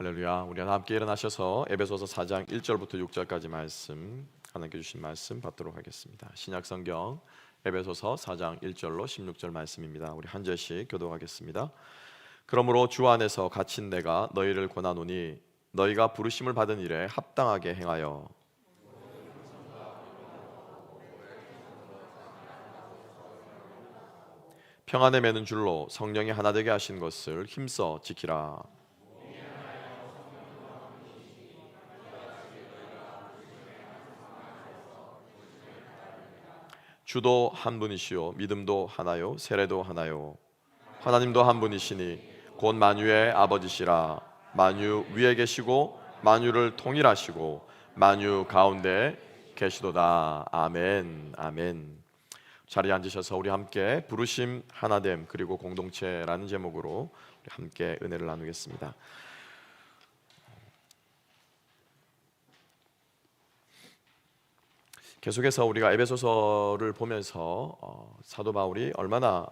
할렐루야. 우리 함께 일어나셔서 에베소서 4장 1절부터 6절까지 말씀, 하나님께 주신 말씀 받도록 하겠습니다. 신약성경 에베소서 4장 1절로 16절 말씀입니다. 우리 한 절씩 교독하겠습니다. 그러므로 주 안에서 갇힌 내가 너희를 권하노니 너희가 부르심을 받은 일에 합당하게 행하여 평안에 매는 줄로 성령이 하나 되게 하신 것을 힘써 지키라. 주도 한 분이시요 믿음도 하나요 세례도 하나요 하나님도 한 분이시니 곧 만유의 아버지시라. 만유 위에 계시고 만유를 통일하시고 만유 가운데 계시도다. 아멘. 아멘. 자리에 앉으셔서 우리 함께 부르심 하나됨 그리고 공동체라는 제목으로 우리 함께 은혜를 나누겠습니다. 계속해서 우리가 에베소서를 보면서 사도 바울이 얼마나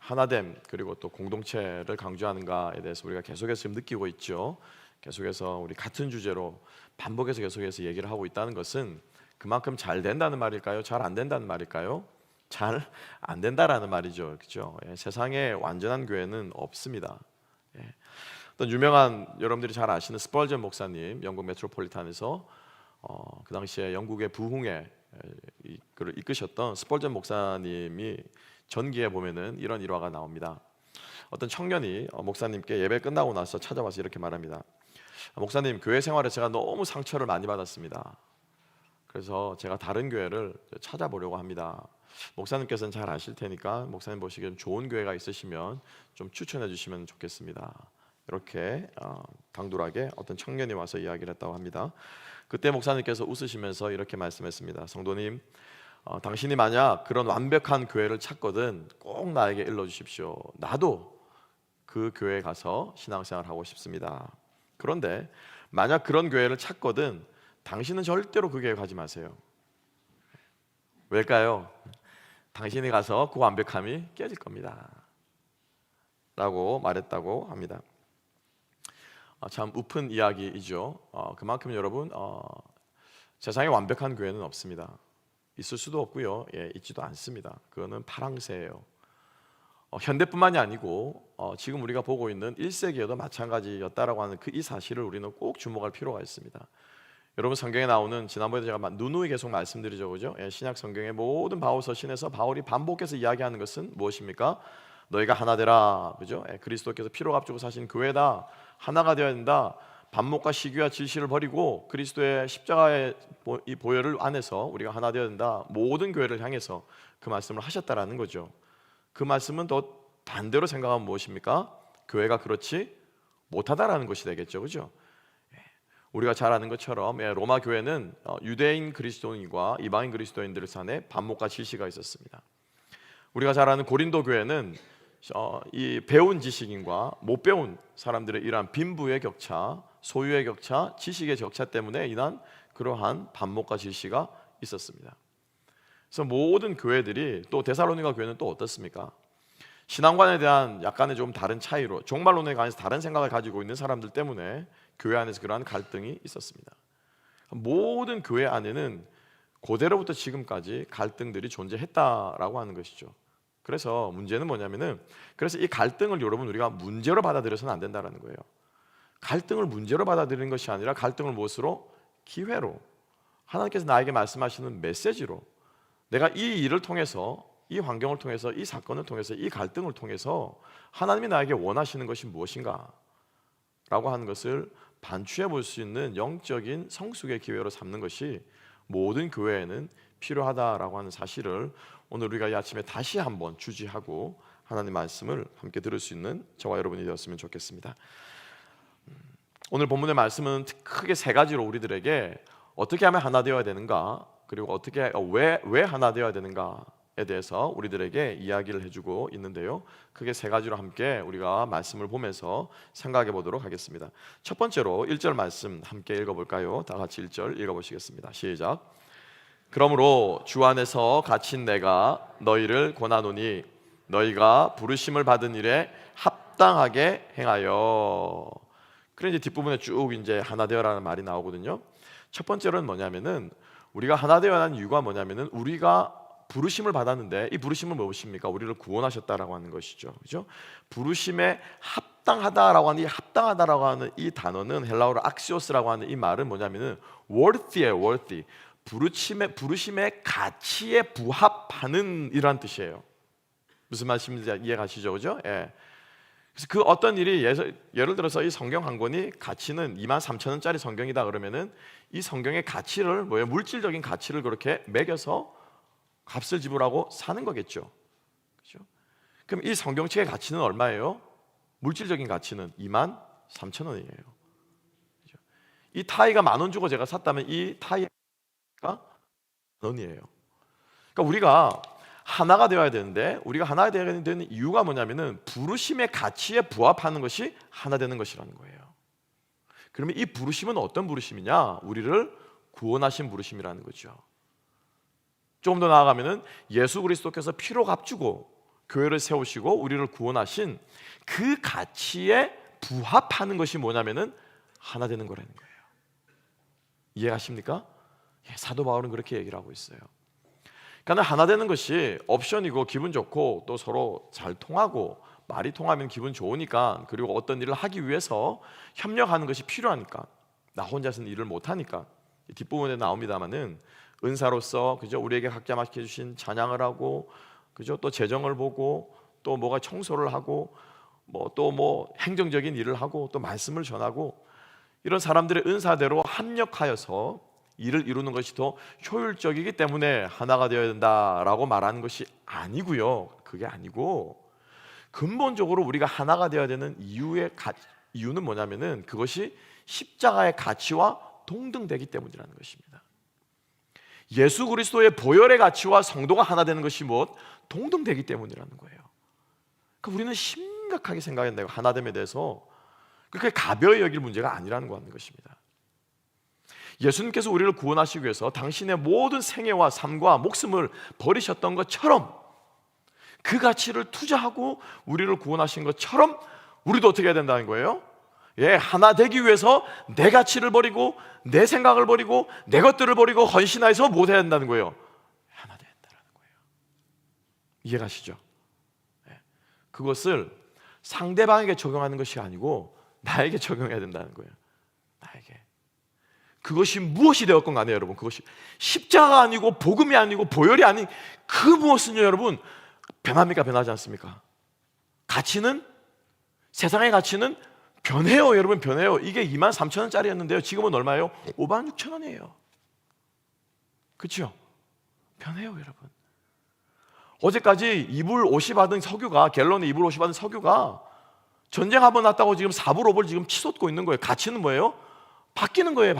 하나됨 그리고 또 공동체를 강조하는가에 대해서 우리가 계속해서 지금 느끼고 있죠. 계속해서 우리 같은 주제로 반복해서 계속해서 얘기를 하고 있다는 것은 그만큼 잘 된다는 말일까요? 잘 안 된다는 말일까요? 잘 안 된다라는 말이죠. 그렇죠? 세상에 완전한 교회는 없습니다. 어떤 유명한 여러분들이 잘 아시는 스펄전 목사님, 영국 메트로폴리탄에서 그 당시에 영국의 부흥회 그를 이끄셨던 스펄전 목사님이 전기에 보면은 이런 일화가 나옵니다. 어떤 청년이 목사님께 예배 끝나고 나서 찾아와서 이렇게 말합니다. 목사님, 교회 생활에 제가 너무 상처를 많이 받았습니다. 그래서 제가 다른 교회를 찾아보려고 합니다. 목사님께서는 잘 아실 테니까 목사님 보시기에 좋은 교회가 있으시면 좀 추천해 주시면 좋겠습니다. 이렇게 당돌하게 어떤 청년이 와서 이야기를 했다고 합니다. 그때 목사님께서 웃으시면서 이렇게 말씀했습니다. 성도님, 당신이 만약 그런 완벽한 교회를 찾거든 꼭 나에게 일러주십시오. 나도 그 교회에 가서 신앙생활을 하고 싶습니다. 그런데 만약 그런 교회를 찾거든 당신은 절대로 그 교회 가지 마세요. 왜일까요? 당신이 가서 그 완벽함이 깨질 겁니다 라고 말했다고 합니다. 참 우픈 이야기이죠. 그만큼 여러분 세상에 완벽한 교회는 없습니다. 있을 수도 없고요. 있지도 않습니다. 그거는 파랑새예요. 현대뿐만이 아니고 지금 우리가 보고 있는 1세기에도 마찬가지였다라고 하는 이 사실을 우리는 꼭 주목할 필요가 있습니다. 여러분 성경에 나오는 지난번에 제가 누누이 계속 말씀드리죠, 그죠? 신약 성경의 모든 바울 서신에서 바울이 반복해서 이야기하는 것은 무엇입니까? 너희가 하나 되라, 그죠? 그리스도께서 피로 값주고 사신 교회다. 하나가 되어야 된다. 반목과 시기와 질시를 버리고 그리스도의 십자가의 이 보혈을 안에서 우리가 하나 되어야 된다. 모든 교회를 향해서 그 말씀을 하셨다라는 거죠. 그 말씀은 더 반대로 생각하면 무엇입니까? 교회가 그렇지 못하다라는 것이 되겠죠, 그죠? 우리가 잘 아는 것처럼 로마 교회는 유대인 그리스도인과 이방인 그리스도인들 간에 반목과 질시가 있었습니다. 우리가 잘 아는 고린도 교회는 이 배운 지식인과 못 배운 사람들의 이러한 빈부의 격차, 소유의 격차, 지식의 격차 때문에 인한 그러한 반목과 질시가 있었습니다. 그래서 모든 교회들이, 또 데살로니가 교회는 또 어떻습니까? 신앙관에 대한 약간의 좀 다른 차이로 종말론에 관해서 다른 생각을 가지고 있는 사람들 때문에 교회 안에서 그러한 갈등이 있었습니다. 모든 교회 안에는 고대로부터 지금까지 갈등들이 존재했다라고 하는 것이죠. 그래서 문제는 뭐냐면은, 그래서 이 갈등을 여러분 우리가 문제로 받아들여서는 안 된다는 거예요. 갈등을 문제로 받아들이는 것이 아니라 갈등을 무엇으로? 기회로, 하나님께서 나에게 말씀하시는 메시지로, 내가 이 일을 통해서, 이 환경을 통해서, 이 사건을 통해서, 이 갈등을 통해서 하나님이 나에게 원하시는 것이 무엇인가 라고 하는 것을 반추해 볼 수 있는 영적인 성숙의 기회로 삼는 것이 모든 교회에는 필요하다라고 하는 사실을 오늘 우리가 이 아침에 다시 한번 주지하고 하나님 말씀을 함께 들을 수 있는 저와 여러분이 되었으면 좋겠습니다. 오늘 본문의 말씀은 크게 세 가지로 우리들에게 어떻게 하면 하나 되어야 되는가, 그리고 어떻게 왜 하나 되어야 되는가에 대해서 우리들에게 이야기를 해주고 있는데요. 크게 세 가지로 함께 우리가 말씀을 보면서 생각해 보도록 하겠습니다. 첫 번째로 1절 말씀 함께 읽어볼까요? 다 같이 1절 읽어보시겠습니다. 시작. 그러므로 주 안에서 갇힌 내가 너희를 권하노니 너희가 부르심을 받은 일에 합당하게 행하여. 그래 이제 뒷부분에 쭉 이제 하나 되어라는 말이 나오거든요. 첫 번째로는 뭐냐면은 우리가 하나 되어라는 이유가 뭐냐면은 우리가 부르심을 받았는데 이 부르심은 무엇입니까? 우리를 구원하셨다라고 하는 것이죠. 그죠? 부르심에 합당하다라고 하는 이 합당하다라고 하는 이 단어는 헬라어로 악시오스라고 하는 이 말은 뭐냐면은 worthy예요. worthy. 부르심의 가치에 부합하는 이란 뜻이에요. 무슨 말씀인지 이해가시죠? 그죠? 예. 그래서 그 어떤 일이 예를 들어서 이 성경 한 권이 가치는 23,000원짜리 성경이다 그러면은 이 성경의 가치를 뭐예요? 물질적인 가치를 그렇게 매겨서 값을 지불하고 사는 거겠죠. 그렇죠? 그럼 이 성경책의 가치는 얼마예요? 물질적인 가치는 23,000원이에요. 그렇죠? 이 타이가 10,000원 주고 제가 샀다면 이 타이가 10,000원이에요. 그러니까 우리가 하나가 되어야 되는데 우리가 하나가 되어야 되는 이유가 뭐냐면은 부르심의 가치에 부합하는 것이 하나 되는 것이라는 거예요. 그러면 이 부르심은 어떤 부르심이냐? 우리를 구원하신 부르심이라는 거죠. 조금 더 나아가면은 예수 그리스도께서 피로 값주고 교회를 세우시고 우리를 구원하신 그 가치에 부합하는 것이 뭐냐면은 하나 되는 거라는 거예요. 이해하십니까? 사도 바울은 그렇게 얘기를 하고 있어요. 그러니까 하나 되는 것이 옵션이고 기분 좋고 또 서로 잘 통하고 말이 통하면 기분 좋으니까 그리고 어떤 일을 하기 위해서 협력하는 것이 필요하니까 나 혼자서는 일을 못하니까 뒷부분에 나옵니다마는 은사로서 그죠 우리에게 각자 맡겨 주신 찬양을 하고 그죠 또 재정을 보고 또 뭐가 청소를 하고 뭐 행정적인 일을 하고 또 말씀을 전하고 이런 사람들의 은사대로 합력하여서 일을 이루는 것이 더 효율적이기 때문에 하나가 되어야 된다라고 말하는 것이 아니고요. 그게 아니고 근본적으로 우리가 하나가 되어야 되는 이유는 뭐냐면은 그것이 십자가의 가치와 동등되기 때문이라는 것입니다. 예수 그리스도의 보혈의 가치와 성도가 하나 되는 것이 동등되기 때문이라는 거예요. 그러니까 우리는 심각하게 생각해야 돼요. 하나됨에 대해서 그렇게 가벼이 여길 문제가 아니라는 것입니다. 예수님께서 우리를 구원하시기 위해서 당신의 모든 생애와 삶과 목숨을 버리셨던 것처럼 그 가치를 투자하고 우리를 구원하신 것처럼 우리도 어떻게 해야 된다는 거예요? 하나 되기 위해서 내 가치를 버리고 내 생각을 버리고 내 것들을 버리고 헌신해서 못 해야 된다는 거예요. 하나 돼야 된다는 거예요. 이해가시죠? 그것을 상대방에게 적용하는 것이 아니고 나에게 적용해야 된다는 거예요. 나에게. 그것이 무엇이 되었건 간에 여러분 그것이 십자가 아니고 복음이 아니고 보혈이 아닌 그 무엇은요 여러분 변합니까? 변하지 않습니까? 가치는 세상의 가치는 변해요 여러분 변해요. 이게 23,000원짜리였는데요 지금은 얼마예요? 56,000원이에요. 그렇죠? 변해요 여러분. 어제까지 이불 옷이 받은 석유가 갤런에 이불 옷이 받은 석유가 전쟁 한번 났다고 지금 4불 5불 지금 치솟고 있는 거예요. 가치는 뭐예요? 바뀌는 거예요.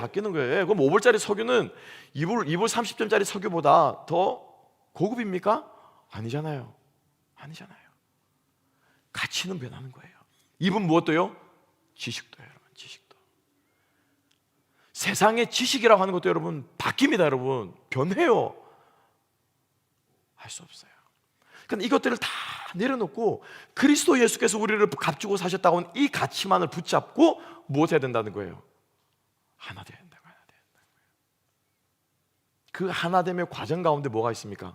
그럼 5불짜리 석유는 이불 30점짜리 석유보다 더 고급입니까? 아니잖아요. 가치는 변하는 거예요. 입은 무엇도요? 지식도요, 여러분. 지식도. 세상의 지식이라고 하는 것도 여러분 바뀝니다, 여러분. 변해요. 할 수 없어요. 그러니까 이것들을 다 내려놓고 그리스도 예수께서 우리를 값주고 사셨다고 하는 이 가치만을 붙잡고 무엇 해야 된다는 거예요? 하나 돼야 된다고. 그 하나됨의 과정 가운데 뭐가 있습니까?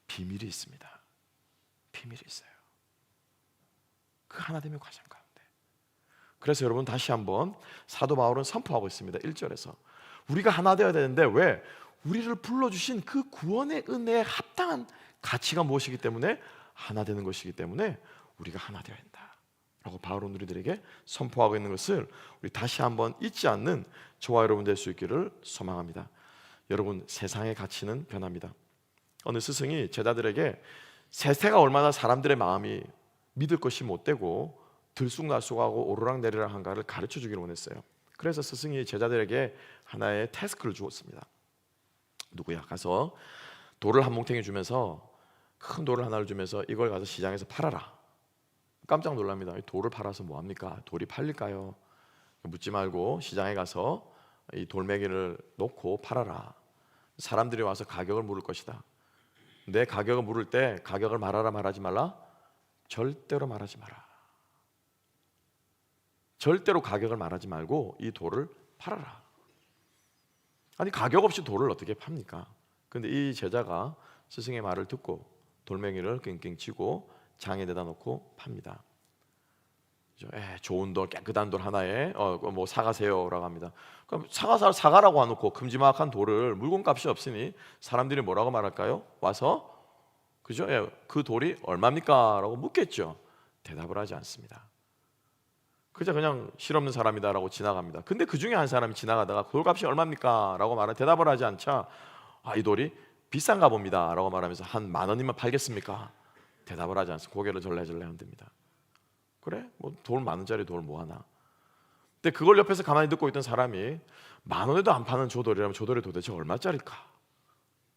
비밀이 있습니다. 비밀이 있어요. 그 하나됨의 과정 가운데. 그래서 여러분 다시 한번 사도 바울은 선포하고 있습니다. 1절에서 우리가 하나 되어야 되는데 왜? 우리를 불러주신 그 구원의 은혜에 합당한 가치가 무엇이기 때문에 하나 되는 것이기 때문에 우리가 하나 되어야 된다 라고 바울은 우리들에게 선포하고 있는 것을 우리 다시 한번 잊지 않는 저와 여러분 될 수 있기를 소망합니다. 여러분 세상의 가치는 변합니다. 어느 스승이 제자들에게 세세가 얼마나 사람들의 마음이 믿을 것이 못되고 들쑥날쑥하고 오르락내리락 한가를 가르쳐 주기를 원했어요. 그래서 스승이 제자들에게 하나의 태스크를 주었습니다. 누구야? 가서 돌을 한 뭉탱이 주면서 큰 돌을 하나를 주면서 이걸 가서 시장에서 팔아라. 깜짝 놀랍니다. 돌을 팔아서 뭐합니까? 돌이 팔릴까요? 묻지 말고 시장에 가서 이 돌멩이를 놓고 팔아라. 사람들이 와서 가격을 물을 것이다. 내 가격을 물을 때 가격을 말하라 말하지 말라? 절대로 말하지 마라. 절대로 가격을 말하지 말고 이 돌을 팔아라. 아니 가격 없이 돌을 어떻게 팝니까? 근데 이 제자가 스승의 말을 듣고 돌멩이를 낑낑 치고 장에 내다 놓고 팝니다. 좋은 돌, 깨끗한 돌 하나에 뭐 사가세요라고 합니다. 그럼 사가라고 해놓고 큼지막한 돌을 물건값이 없으니 사람들이 뭐라고 말할까요? 와서 그죠? 그 돌이 얼마입니까? 라고 묻겠죠. 대답을 하지 않습니다. 그냥 실없는 사람이다라고 지나갑니다. 근데 그 중에 한 사람이 지나가다가 돌값이 얼마입니까? 라고 대답을 하지 않자 이 돌이 비싼가 봅니다 라고 말하면서 한 10,000원이면 팔겠습니까? 대답을 하지 않습니다. 고개를 절레절레 흔듭니다. 그래? 뭐 돌 10,000원짜리 돌 뭐하나? 근데 그걸 옆에서 가만히 듣고 있던 사람이 10,000원에도 안 파는 저 돌이라면 저 돌이 도대체 얼마짜리일까?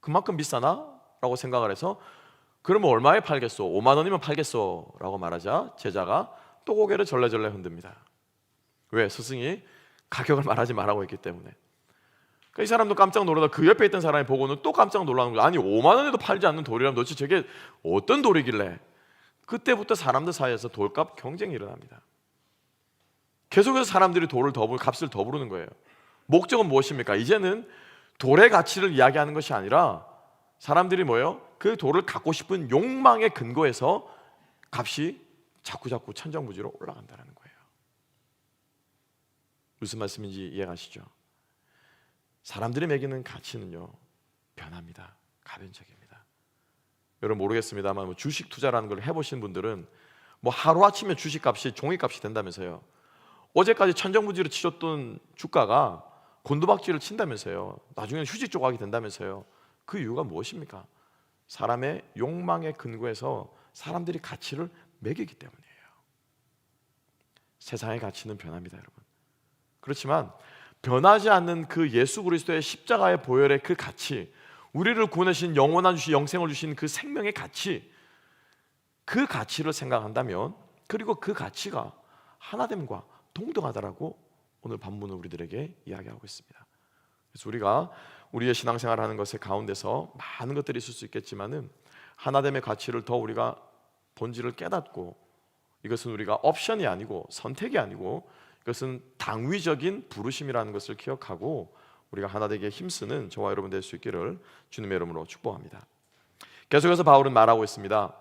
그만큼 비싸나? 라고 생각을 해서 그러면 얼마에 팔겠소? 50,000원이면 팔겠소? 라고 말하자 제자가 또 고개를 절레절레 흔듭니다. 왜? 스승이 가격을 말하지 말라고 했기 때문에. 이 사람도 깜짝 놀라다 그 옆에 있던 사람이 보고는 또 깜짝 놀라는 거예요. 아니 50,000원에도 팔지 않는 돌이라면 도대체 저게 어떤 돌이길래? 그때부터 사람들 사이에서 돌값 경쟁이 일어납니다. 계속해서 사람들이 값을 더 부르는 거예요. 목적은 무엇입니까? 이제는 돌의 가치를 이야기하는 것이 아니라 사람들이 뭐예요? 그 돌을 갖고 싶은 욕망의 근거에서 값이 자꾸 천정부지로 올라간다는 거예요. 무슨 말씀인지 이해가시죠? 사람들이 매기는 가치는요 변합니다. 가변적입니다. 여러분 모르겠습니다만 뭐 주식 투자라는 걸 해보신 분들은 뭐 하루아침에 주식값이 종이값이 된다면서요. 어제까지 천정부지로 치렀던 주가가 곤두박질을 친다면서요. 나중에는 휴지 조각이 된다면서요. 그 이유가 무엇입니까? 사람의 욕망의 근거에서 사람들이 가치를 매기기 때문이에요. 세상의 가치는 변합니다, 여러분. 그렇지만 변하지 않는 그 예수 그리스도의 십자가의 보혈의 그 가치, 우리를 구원하신 영원한 영생을 주신 그 생명의 가치, 그 가치를 생각한다면, 그리고 그 가치가 하나됨과 동등하다라고 오늘 본문은 우리들에게 이야기하고 있습니다. 그래서 우리가 우리의 신앙생활을 하는 것의 가운데서 많은 것들이 있을 수 있겠지만은 하나됨의 가치를 더 우리가 본질을 깨닫고, 이것은 우리가 옵션이 아니고 선택이 아니고 이것은 당위적인 부르심이라는 것을 기억하고 우리가 하나 되기에 힘쓰는 저와 여러분 될 수 있기를 주님의 이름으로 축복합니다. 계속해서 바울은 말하고 있습니다.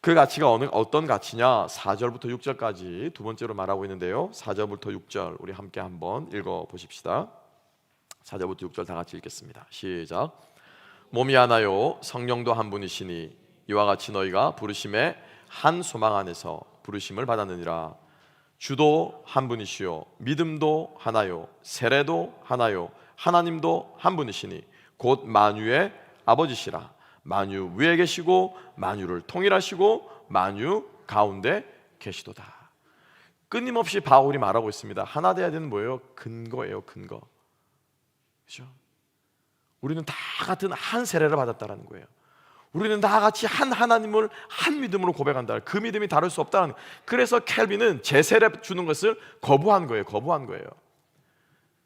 그 가치가 어떤 가치냐? 4절부터 6절까지 두 번째로 말하고 있는데요, 4절부터 6절 우리 함께 한번 읽어보십시다. 4절부터 6절 다 같이 읽겠습니다. 시작. 몸이 하나요 성령도 한 분이시니 이와 같이 너희가 부르심의 한 소망 안에서 부르심을 받았느니라. 주도 한 분이시요 믿음도 하나요 세례도 하나요 하나님도 한 분이시니 곧 만유의 아버지시라. 만유 위에 계시고 만유를 통일하시고 만유 가운데 계시도다. 끊임없이 바울이 말하고 있습니다. 하나 돼야 되는 뭐예요? 근거예요. 근거. 그렇죠? 우리는 다 같은 한 세례를 받았다라는 거예요. 우리는 다 같이 한 하나님을 한 믿음으로 고백한다. 그 믿음이 다를 수 없다는. 그래서 켈빈은 제세례 주는 것을 거부한 거예요. 거부한 거예요.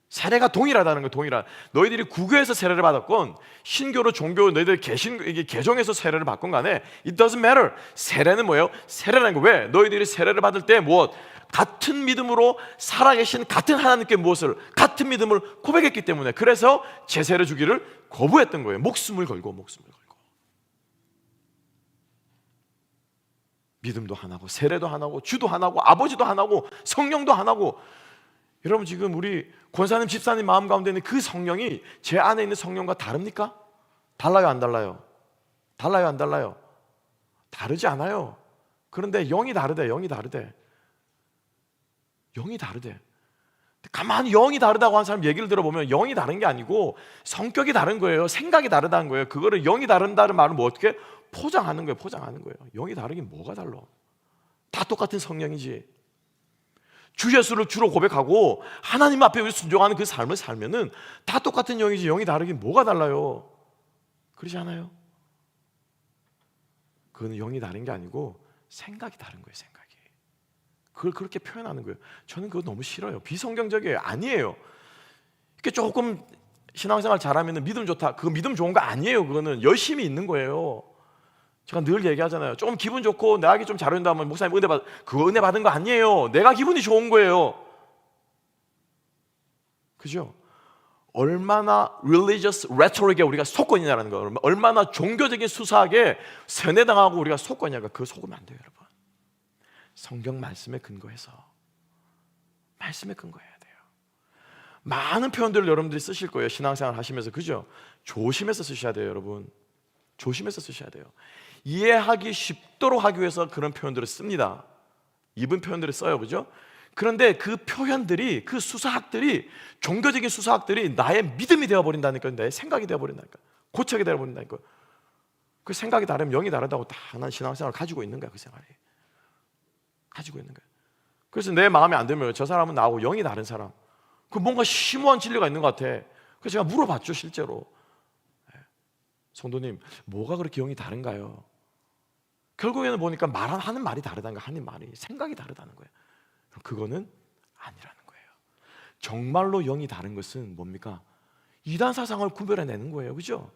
세례가 동일하다는 거예요. 동일한. 너희들이 구교에서 세례를 받았건 신교로 종교 너희들 개종에서 세례를 받건 간에 it doesn't matter. 세례는 뭐예요? 세례라는 거. 왜? 너희들이 세례를 받을 때 무엇? 같은 믿음으로 살아계신 같은 하나님께 무엇을? 같은 믿음을 고백했기 때문에. 그래서 제세례 주기를 거부했던 거예요. 목숨을 걸고. 믿음도 하나고 세례도 하나고 주도 하나고 아버지도 하나고 성령도 하나고. 여러분 지금 우리 권사님 집사님 마음 가운데 있는 그 성령이 제 안에 있는 성령과 다릅니까? 달라요 안 달라요? 달라요 안 달라요? 다르지 않아요. 그런데 영이 다르대. 영이 다르대. 가만히 영이 다르다고 하는 사람 얘기를 들어보면 영이 다른 게 아니고 성격이 다른 거예요. 생각이 다르다는 거예요. 그거를 영이 다른다는 말은 뭐 어떻게 포장하는 거예요. 영이 다르긴 뭐가 달라? 다 똑같은 성령이지. 주 예수를 주로 고백하고 하나님 앞에 순종하는 그 삶을 살면은 다 똑같은 영이지 영이 다르긴 뭐가 달라요? 그러지 않아요? 그건 영이 다른 게 아니고 생각이 다른 거예요. 생각이. 그걸 그렇게 표현하는 거예요. 저는 그거 너무 싫어요. 비성경적이에요. 아니에요. 이렇게 조금 신앙생활 잘하면 믿음 좋다. 그거 믿음 좋은 거 아니에요. 그거는 열심히 있는 거예요. 제가 늘 얘기하잖아요. 조금 기분 좋고 나에게 좀 잘 어울린다 하면 목사님 은혜 받은 거 아니에요. 내가 기분이 좋은 거예요. 그죠? 얼마나 religious rhetoric에 우리가 속고 있냐는 거, 얼마나 종교적인 수사학에 세뇌당하고 우리가 속고 있냐가, 그거 속으면 안 돼요, 여러분. 성경 말씀에 근거해서, 말씀에 근거해야 돼요. 많은 표현들을 여러분들이 쓰실 거예요, 신앙생활 하시면서. 그죠? 조심해서 쓰셔야 돼요, 여러분. 조심해서 쓰셔야 돼요. 이해하기 쉽도록 하기 위해서 그런 표현들을 씁니다. 입은 표현들을 써요, 그죠? 그런데 그 표현들이, 그 수사학들이, 종교적인 수사학들이 나의 믿음이 되어버린다니까요. 나의 생각이 되어버린다니까요. 고착이 되어버린다니까요. 그 생각이 다르면 영이 다르다고 다 하나는 신앙생활을 가지고 있는 거야. 그 생활이 가지고 있는 거야. 그래서 내 마음에 안 들면 저 사람은 나하고 영이 다른 사람, 그 뭔가 심오한 진리가 있는 것 같아. 그래서 제가 물어봤죠, 실제로. 성도님, 뭐가 그렇게 영이 다른가요? 결국에는 보니까 하는 말이 다르다는 거야. 하는 말이, 생각이 다르다는 거예요. 그거는 아니라는 거예요. 정말로 영이 다른 것은 뭡니까? 이단 사상을 구별해내는 거예요. 그죠?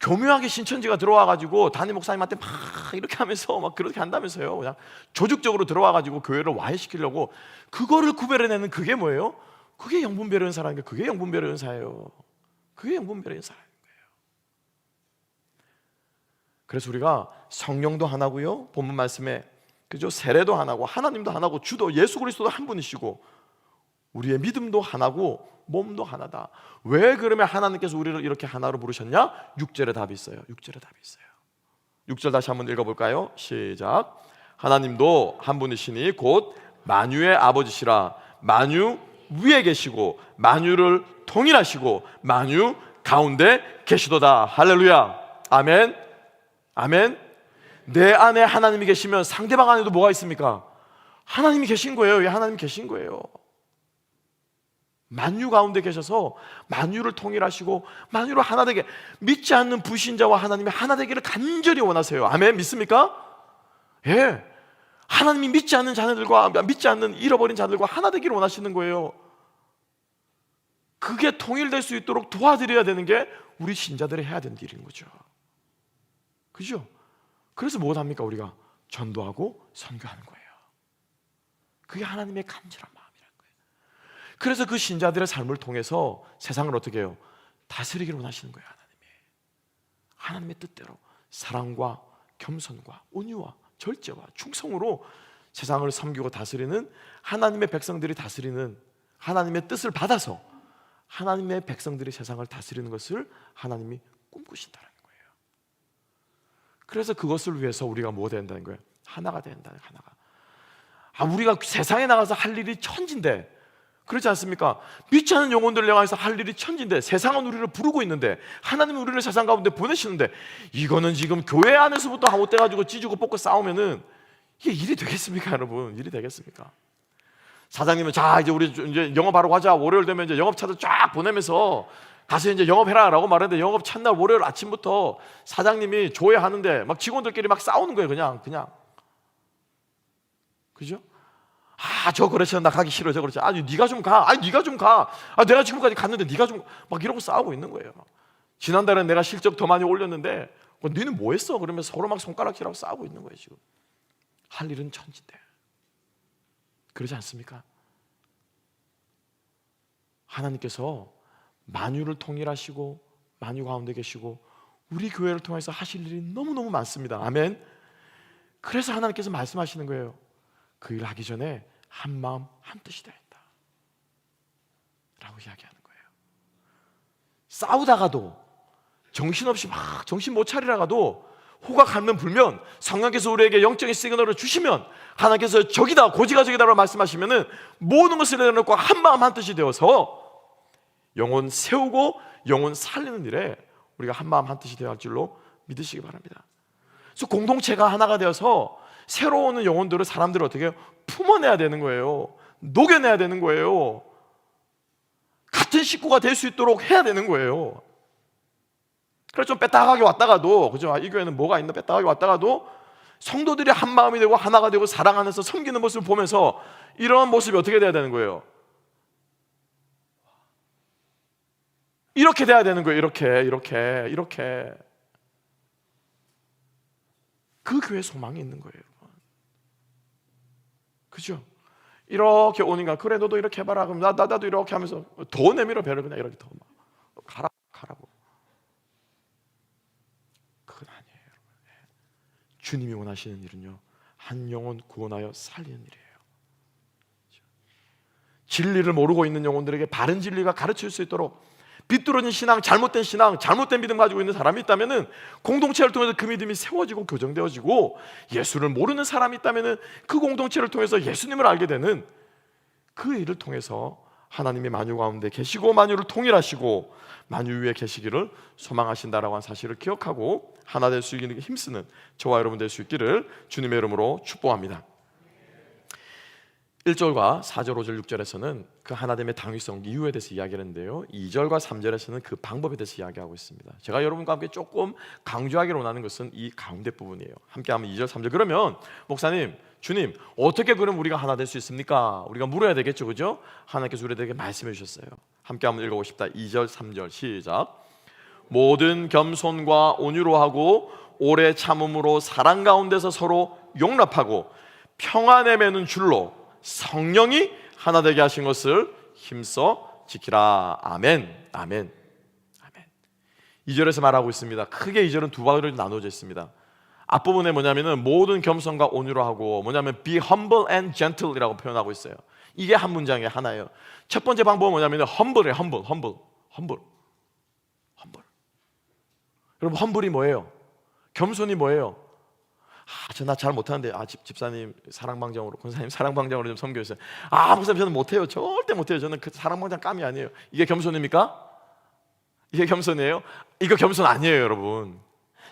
교묘하게 신천지가 들어와가지고 담임 목사님한테 막 이렇게 하면서 막 그렇게 한다면서요. 그냥 조직적으로 들어와가지고 교회를 와해시키려고. 그거를 구별해내는 그게 뭐예요? 그게 영분별의 은사라는 게, 그게 영분별의 은사예요. 그게 영분별의 은사라는 거예요. 그래서 우리가 성령도 하나고요, 본문 말씀에, 그죠? 세례도 하나고, 하나님도 하나고, 주도 예수 그리스도도 한 분이시고, 우리의 믿음도 하나고, 몸도 하나다. 왜 그러면 하나님께서 우리를 이렇게 하나로 부르셨냐? 6절에 답이 있어요. 6절에 답이 있어요. 6절 다시 한번 읽어볼까요? 시작. 하나님도 한 분이시니 곧 만유의 아버지시라. 만유 위에 계시고 만유를 통일하시고 만유 가운데 계시도다. 할렐루야. 아멘. 아멘. 내 안에 하나님이 계시면 상대방 안에도 뭐가 있습니까? 하나님이 계신 거예요. 왜 하나님이 계신 거예요? 만유 가운데 계셔서 만유를 통일하시고 만유를 하나 되게, 믿지 않는 불신자와 하나님이 하나 되기를 간절히 원하세요. 아멘. 믿습니까? 예. 하나님이 믿지 않는 자녀들과, 믿지 않는 잃어버린 자들과 하나 되기를 원하시는 거예요. 그게 통일될 수 있도록 도와드려야 되는 게 우리 신자들이 해야 되는 일인 거죠. 그죠? 그래서 뭐 합니까? 우리가 전도하고 선교하는 거예요. 그게 하나님의 간절한 마음이라는 거예요. 그래서 그 신자들의 삶을 통해서 세상을 어떻게 해요? 다스리기를 원하시는 거예요. 하나님의 뜻대로 사랑과 겸손과 온유와 절제와 충성으로 세상을 섬기고 다스리는, 하나님의 백성들이 다스리는, 하나님의 뜻을 받아서 하나님의 백성들이 세상을 다스리는 것을 하나님이 꿈꾸신다는 거예요. 그래서 그것을 위해서 우리가 뭐 된다는 거예요? 하나가 된다는, 하나가. 우리가 세상에 나가서 할 일이 천진데, 그렇지 않습니까? 믿지 않는 영혼들을 향해서 할 일이 천진데, 세상은 우리를 부르고 있는데, 하나님은 우리를 세상 가운데 보내시는데, 이거는 지금 교회 안에서부터 하못돼가지고 찢고 뽑고 싸우면은 이게 일이 되겠습니까, 여러분? 일이 되겠습니까? 사장님은 자, 이제 우리 이제 영업하러 가자. 월요일 되면 이제 영업차들 쫙 보내면서 가서 이제 영업해라라고 말하는데, 영업 첫날 월요일 아침부터 사장님이 조회하는데 막 직원들끼리 막 싸우는 거예요. 그냥. 그죠? 저 그렇지, 나 가기 싫어. 저 그렇지. 네가 좀 가. 네가 좀 가. 내가 지금까지 갔는데 네가 좀, 막 이러고 싸우고 있는 거예요. 지난달에 내가 실적 더 많이 올렸는데 너는 뭐 했어? 그러면 서로 막 손가락질하고 싸우고 있는 거예요. 지금 할 일은 천진데. 그러지 않습니까? 하나님께서 만유를 통일하시고 만유 가운데 계시고 우리 교회를 통해서 하실 일이 너무너무 많습니다. 아멘. 그래서 하나님께서 말씀하시는 거예요. 그 일 하기 전에 한 마음 한 뜻이 되어야 한다 라고 이야기하는 거예요. 싸우다가도 정신없이 막 정신 못 차리다가도 호가 가면 불면, 성령께서 우리에게 영적인 시그널을 주시면, 하나님께서 적이다, 고지가 적이다라고 말씀하시면은 모든 것을 내려놓고 한 마음 한 뜻이 되어서 영혼 세우고 영혼 살리는 일에 우리가 한 마음 한 뜻이 되어야 할 줄로 믿으시기 바랍니다. 그래서 공동체가 하나가 되어서 새로 오는 영혼들을, 사람들을 어떻게 해요? 품어내야 되는 거예요. 녹여내야 되는 거예요. 같은 식구가 될 수 있도록 해야 되는 거예요. 그래서 좀 뺐다하게 왔다가도, 그죠? 이 교회는 뭐가 있나 뺐다하게 왔다가도 성도들이 한 마음이 되고 하나가 되고 사랑 안에서 섬기는 모습을 보면서 이런 모습이 어떻게 돼야 되는 거예요? 이렇게 돼야 되는 거예요. 이렇게. 그 교회 소망이 있는 거예요, 여러분. 그죠? 이렇게 오니까 그래 너도 이렇게 해봐라. 그럼 나도 이렇게 하면서 더 내밀어 배를 그냥 이렇게 더 막 가라고. 그건 아니에요, 여러분. 주님이 원하시는 일은요, 한 영혼 구원하여 살리는 일이에요. 진리를 모르고 있는 영혼들에게 바른 진리가 가르칠 수 있도록, 비뚤어진 신앙, 잘못된 신앙, 잘못된 믿음 가지고 있는 사람이 있다면은 공동체를 통해서 그 믿음이 세워지고 교정되어지고, 예수를 모르는 사람이 있다면은 그 공동체를 통해서 예수님을 알게 되는 그 일을 통해서 하나님이 만유 가운데 계시고 만유를 통일하시고 만유 위에 계시기를 소망하신다라고 하는 사실을 기억하고 하나 될 수 있는 힘쓰는 저와 여러분 될 수 있기를 주님의 이름으로 축복합니다. 1절과 4절, 5절, 6절에서는 그 하나됨의 당위성, 이유에 대해서 이야기를 했는데요, 2절과 3절에서는 그 방법에 대해서 이야기하고 있습니다. 제가 여러분과 함께 조금 강조하기로 원하는 것은 이 가운데 부분이에요. 함께 하면 2절, 3절. 그러면 목사님, 주님, 어떻게 그럼 우리가 하나 될 수 있습니까? 우리가 물어야 되겠죠, 그죠? 하나님께서 우리에게 말씀해 주셨어요. 함께 한번 읽어보고 싶다. 2절, 3절 시작. 모든 겸손과 온유로 하고 오래 참음으로 사랑 가운데서 서로 용납하고 평안에 매는 줄로 성령이 하나 되게 하신 것을 힘써 지키라. 아멘. 아멘. 아멘. 2절에서 말하고 있습니다. 크게 2절은 두 바퀴로 나눠져 있습니다. 앞부분에 뭐냐면은 모든 겸손과 온유로 하고, 뭐냐면 be humble and gentle 이라고 표현하고 있어요. 이게 한 문장의 하나예요. 첫 번째 방법은 뭐냐면은 humble이에요. humble. 여러분, humble이 뭐예요? 겸손이 뭐예요? 저 나 잘 못하는데, 집사님 사랑방장으로, 권사님 사랑방장으로 좀 섬겨주세요. 목사님 저는 못해요. 절대 못해요. 저는 그 사랑방장 감이 아니에요. 이게 겸손입니까? 이게 겸손이에요? 이거 겸손 아니에요, 여러분.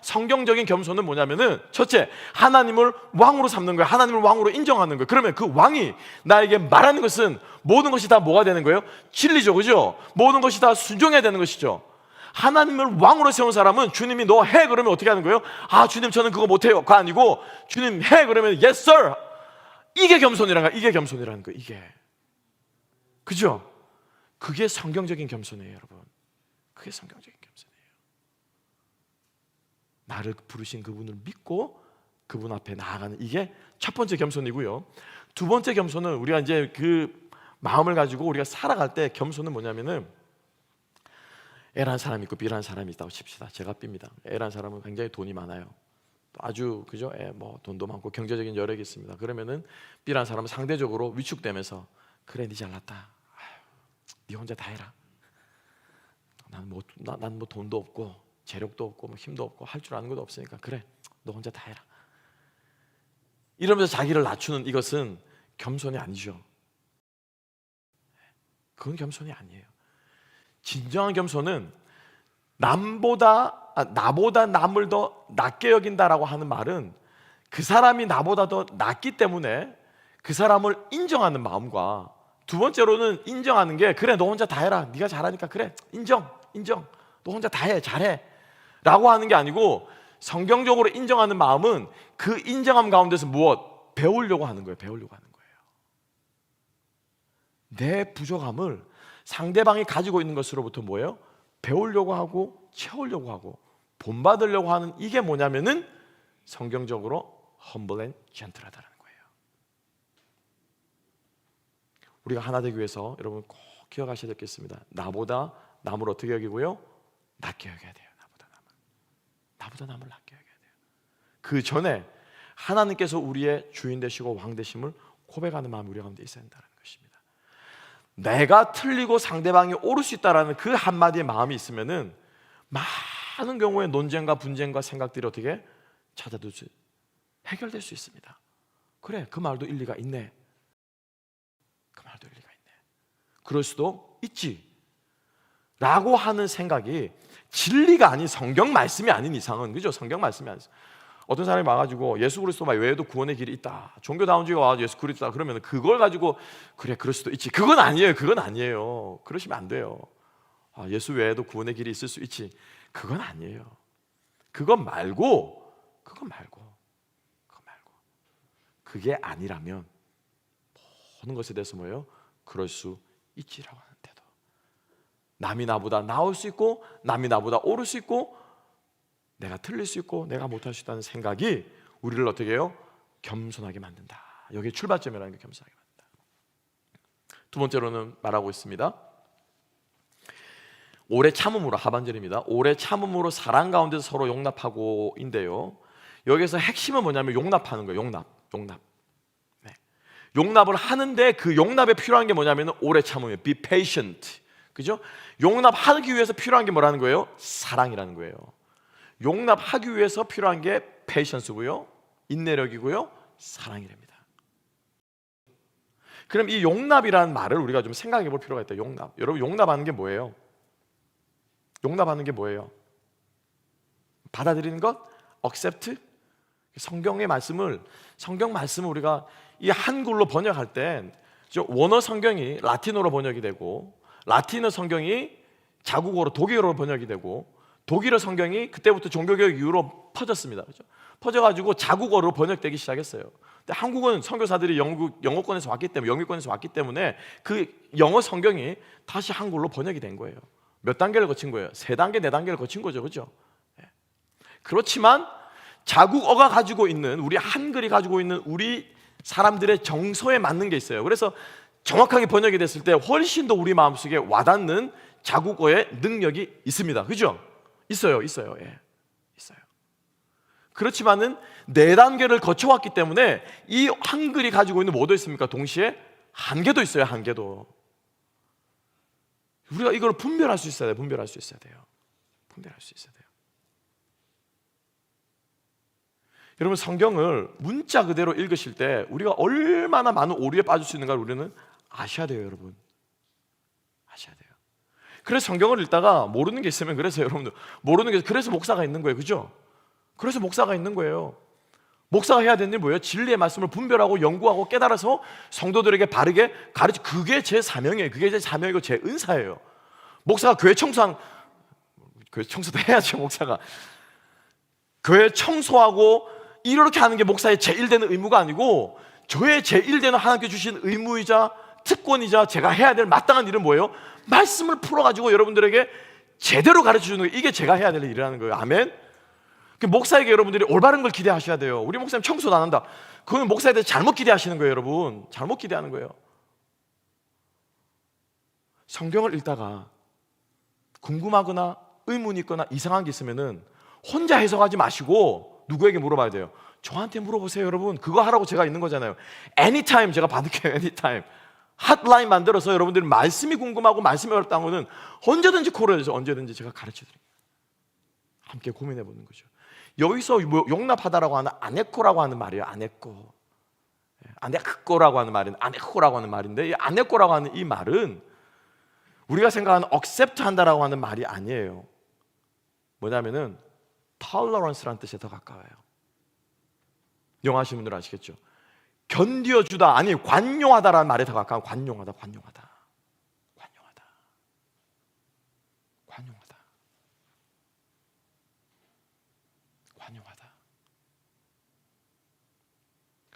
성경적인 겸손은 뭐냐면은, 첫째, 하나님을 왕으로 삼는 거예요. 하나님을 왕으로 인정하는 거예요. 그러면 그 왕이 나에게 말하는 것은 모든 것이 다 뭐가 되는 거예요? 진리죠, 그죠? 모든 것이 다 순종해야 되는 것이죠. 하나님을 왕으로 세운 사람은 주님이 너 해 그러면 어떻게 하는 거예요? 주님 저는 그거 못해요. 그거 아니고 주님 해 그러면 yes sir. 이게 겸손이라는 거예요. 이게 겸손이라는 거예요. 이게, 그죠? 그게 성경적인 겸손이에요, 여러분. 그게 성경적인 겸손이에요. 나를 부르신 그분을 믿고 그분 앞에 나아가는, 이게 첫 번째 겸손이고요. 두 번째 겸손은 우리가 이제 그 마음을 가지고 우리가 살아갈 때, 겸손은 뭐냐면은, A라는 사람이 있고 B라는 사람이 있다고 칩시다. 제가 B입니다. A라는 사람은 굉장히 돈이 많아요. 아주, 그죠? 뭐 돈도 많고 경제적인 여력이 있습니다. 그러면은 B라는 사람은 상대적으로 위축되면서, 그래 니 잘났다. 니 혼자 다 해라. 난 뭐 돈도 없고 재력도 없고 뭐 힘도 없고 할 줄 아는 것도 없으니까 그래 너 혼자 다 해라. 이러면서 자기를 낮추는, 이것은 겸손이 아니죠. 그건 겸손이 아니에요. 진정한 겸손은 나보다 남을 더 낮게 여긴다라고 하는 말은, 그 사람이 나보다 더 낫기 때문에 그 사람을 인정하는 마음과, 두 번째로는 인정하는 게, 그래 너 혼자 다 해라. 네가 잘하니까 그래 인정 너 혼자 다 해, 잘해 라고 하는 게 아니고, 성경적으로 인정하는 마음은 그 인정함 가운데서 무엇? 배우려고 하는 거예요. 배우려고 하는 거예요. 내 부족함을 상대방이 가지고 있는 것으로부터 뭐예요? 배우려고 하고 채우려고 하고 본받으려고 하는, 이게 뭐냐면은 성경적으로 humble and gentle하다는 거예요. 우리가 하나 되기 위해서 여러분 꼭 기억하셔야 되겠습니다. 나보다 남을 어떻게 여기고요? 낮게 여겨야 돼요. 나보다 남을 낮게 여겨야 돼요. 그 전에 하나님께서 우리의 주인 되시고 왕 되심을 고백하는 마음이 우리 가운데 있어야 한다는 것입니다. 내가 틀리고 상대방이 옳을 수 있다라는 그 한마디의 마음이 있으면은 많은 경우에 논쟁과 분쟁과 생각들이 어떻게 해결될 수 있습니다. 그래, 그 말도 일리가 있네. 그 말도 일리가 있네. 그럴 수도 있지 라고 하는 생각이 진리가 아닌, 성경 말씀이 아닌 이상은, 그죠? 성경 말씀이 아닌, 어떤 사람이 와가지고 예수 그리스도 외에도 구원의 길이 있다, 종교다운주의가 와서 예수 그리스도 있다 그러면 그걸 가지고 그래 그럴 수도 있지, 그건 아니에요. 그건 아니에요. 그러시면 안 돼요. 예수 외에도 구원의 길이 있을 수 있지, 그건 아니에요. 그건 말고 그게 아니라면 모든 것에 대해서 뭐예요? 그럴 수 있지라고 하는 태도. 남이 나보다 나을 수 있고 남이 나보다 옳을 수 있고 내가 틀릴 수 있고 내가 못할 수 있다는 생각이 우리를 어떻게 해요? 겸손하게 만든다. 여기에 출발점이라는 게 겸손하게 만든다. 두 번째로는 말하고 있습니다. 오래 참음으로, 하반절입니다. 오래 참음으로 사랑 가운데서 서로 용납하고인데요. 여기서 핵심은 뭐냐면 용납하는 거예요. 용납. 네. 용납을 하는데 그 용납에 필요한 게 뭐냐면 오래 참음이에요. Be patient. 그죠? 용납하기 위해서 필요한 게 뭐라는 거예요? 사랑이라는 거예요. 용납하기 위해서 필요한 게 patience고요, 인내력이고요, 사랑이랍니다. 그럼 이 용납이라는 말을 우리가 좀 생각해 볼 필요가 있다. 용납. 여러분, 용납하는 게 뭐예요? 용납하는 게 뭐예요? 받아들이는 것? accept? 성경 말씀을 우리가 이 한글로 번역할 때 원어 성경이 라틴어로 번역이 되고, 라틴어 성경이 자국어로 독일어로 번역이 되고, 독일어 성경이 그때부터 종교개혁 이후로 퍼졌습니다. 그렇죠? 퍼져가지고 자국어로 번역되기 시작했어요. 근데 한국은 선교사들이 영어권에서 왔기 때문에 그 영어 성경이 다시 한글로 번역이 된 거예요. 몇 단계를 거친 거예요? 3단계, 4단계를 거친 거죠. 그렇죠? 그렇지만 자국어가 가지고 있는, 우리 한글이 가지고 있는 우리 사람들의 정서에 맞는 게 있어요. 그래서 정확하게 번역이 됐을 때 훨씬 더 우리 마음속에 와닿는 자국어의 능력이 있습니다. 그죠? 있어요. 예. 있어요. 그렇지만은 4단계를 거쳐왔기 때문에 이 한글이 가지고 있는 뭐도 있습니까? 동시에 한계도 있어요. 한계도. 우리가 이걸 분별할 수 있어야 돼요. 분별할 수 있어야 돼요. 여러분, 성경을 문자 그대로 읽으실 때 우리가 얼마나 많은 오류에 빠질 수 있는가를 우리는 아셔야 돼요. 여러분, 아셔야 돼요. 그래서 성경을 읽다가 모르는 게 있으면, 그래서 여러분들 모르는 게, 그래서 목사가 있는 거예요. 그죠? 그래서 목사가 있는 거예요. 목사가 해야 되는 일 뭐예요? 진리의 말씀을 분별하고 연구하고 깨달아서 성도들에게 바르게 가르치, 그게 제 사명이에요. 그게 제 사명이고 제 은사예요. 목사가 교회 청소도 해야죠. 목사가 교회 청소하고 이렇게 하는 게 목사의 제1되는 의무가 아니고, 저의 제1되는 하나님께 주신 의무이자 특권이자 제가 해야 될 마땅한 일은 뭐예요? 말씀을 풀어가지고 여러분들에게 제대로 가르쳐주는 거예요. 이게 제가 해야 될 일이라는 거예요. 아멘. 목사에게 여러분들이 올바른 걸 기대하셔야 돼요. 우리 목사님 청소도 안 한다, 그건 목사에 대해 잘못 기대하시는 거예요. 여러분, 잘못 기대하는 거예요. 성경을 읽다가 궁금하거나 의문이 있거나 이상한 게 있으면은 혼자 해석하지 마시고 누구에게 물어봐야 돼요. 저한테 물어보세요. 여러분, 그거 하라고 제가 있는 거잖아요. Anytime 제가 받을게요. Anytime. 핫라인 만들어서 여러분들이 말씀이 궁금하고 말씀이 어렵다는 거는 언제든지 콜해주세요. 언제든지 제가 가르쳐드릴게요. 함께 고민해보는 거죠. 여기서 뭐 용납하다라고 하는 아네코라고 하는 말이에요. 아네코라고 하는 말인데, 이 아네코라고 하는 이 말은 우리가 생각하는 accept 한다라고 하는 말이 아니에요. 뭐냐면은 tolerance라는 뜻에 더 가까워요. 영어 하시는 분들은 아시겠죠? 견뎌주다, 아니 관용하다라는 말에 더 가까운, 관용하다.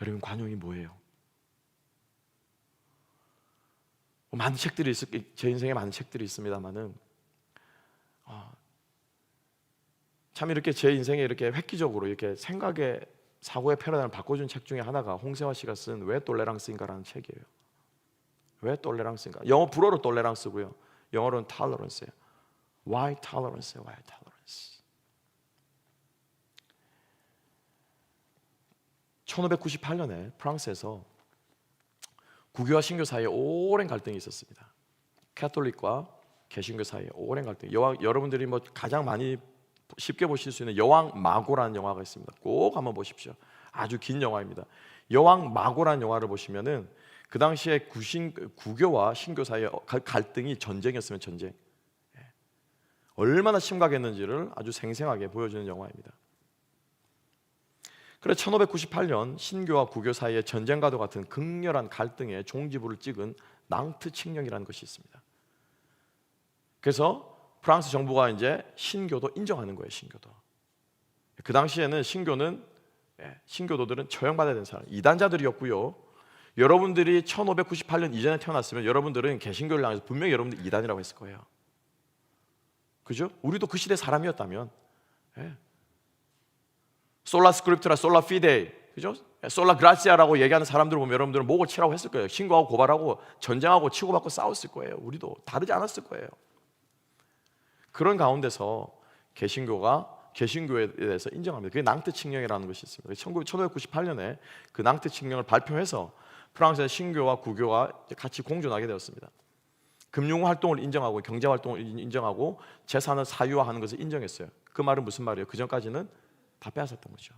여러분, 관용이 뭐예요? 많은 책들이 제 인생에 많은 책들이 있습니다만은 참 이렇게 제 인생에 이렇게 획기적으로 이렇게 생각의, 사고의 패러다임을 바꿔준 책 중에 하나가 홍세화 씨가 쓴 왜 똘레랑스인가라는 책이에요. 왜 똘레랑스인가? 영어 불어로 똘레랑스고요, 영어로는 tolerance예요. Why tolerance? 1598년에 프랑스에서 구교와 신교 사이에 오랜 갈등이 있었습니다. 캐톨릭과 개신교 사이에 오랜 갈등. 여러분들이 뭐 가장 많이 쉽게 보실 수 있는 여왕 마고라는 영화가 있습니다. 꼭 한번 보십시오. 아주 긴 영화입니다. 여왕 마고라는 영화를 보시면은 그 당시에 구교와 신교 사이의 갈등이 전쟁이었으면 전쟁, 얼마나 심각했는지를 아주 생생하게 보여주는 영화입니다. 그래서 1598년 신교와 구교 사이의 전쟁과도 같은 극렬한 갈등의 종지부를 찍은 낭트 칙령이라는 것이 있습니다. 그래서 프랑스 정부가 이제 신교도 인정하는 거예요. 신교도. 그 당시에는 신교도들은 처형받아야 되는 사람, 이단자들이었고요. 여러분들이 1598년 이전에 태어났으면 여러분들은 개신교를 향해서 분명히 여러분들 이단이라고 했을 거예요. 그죠? 우리도 그 시대 사람이었다면, 솔라 스크립트라 솔라 피데, 그죠? 솔라 그라시아라고 얘기하는 사람들 보면 여러분들은 목을 치라고 했을 거예요. 신고하고 고발하고 전쟁하고 치고받고 싸웠을 거예요. 우리도 다르지 않았을 거예요. 그런 가운데서 개신교에 대해서 인정합니다. 그게 낭트 칙령이라는 것이 있습니다. 1998년에 그 낭트 칙령을 발표해서 프랑스의 신교와 구교가 같이 공존하게 되었습니다. 금융 활동을 인정하고 경제 활동을 인정하고 재산을 사유화하는 것을 인정했어요. 그 말은 무슨 말이에요? 그 전까지는 다 빼앗았던 거죠.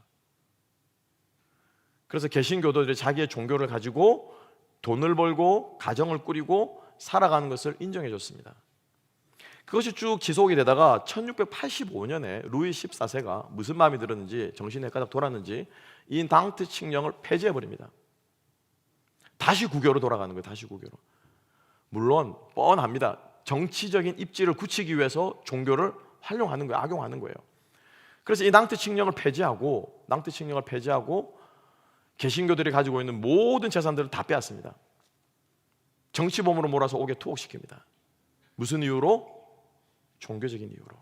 그래서 개신교도들이 자기의 종교를 가지고 돈을 벌고 가정을 꾸리고 살아가는 것을 인정해 줬습니다. 그것이 쭉 지속이 되다가 1685년에 루이 14세가 무슨 마음이 들었는지 정신이 헷가닥 돌았는지 이 낭트 칙령을 폐지해 버립니다. 다시 구교로 돌아가는 거예요. 다시 구교로. 물론 뻔합니다. 정치적인 입지를 굳히기 위해서 종교를 활용하는 거예요. 악용하는 거예요. 그래서 이 낭트 칙령을 폐지하고 개신교들이 가지고 있는 모든 재산들을 다 빼앗습니다. 정치범으로 몰아서 옥에 투옥시킵니다. 무슨 이유로? 종교적인 이유로.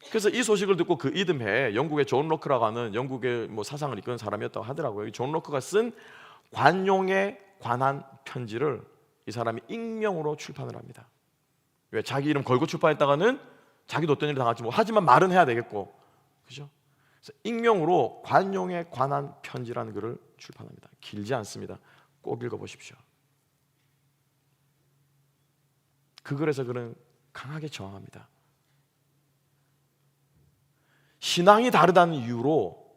그래서 이 소식을 듣고 그 이듬해 영국의 존 로크라고 하는 영국의 사상을 이끄는 사람이었다고 하더라고요. 존 로크가 쓴 관용에 관한 편지를 이 사람이 익명으로 출판을 합니다. 왜? 자기 이름 걸고 출판했다가는 자기도 어떤 일을 당할지 하지만 말은 해야 되겠고, 그죠? 그래서 익명으로 관용에 관한 편지라는 글을 출판합니다. 길지 않습니다. 꼭 읽어보십시오. 그 글에서 그는 강하게 저항합니다. 신앙이 다르다는 이유로,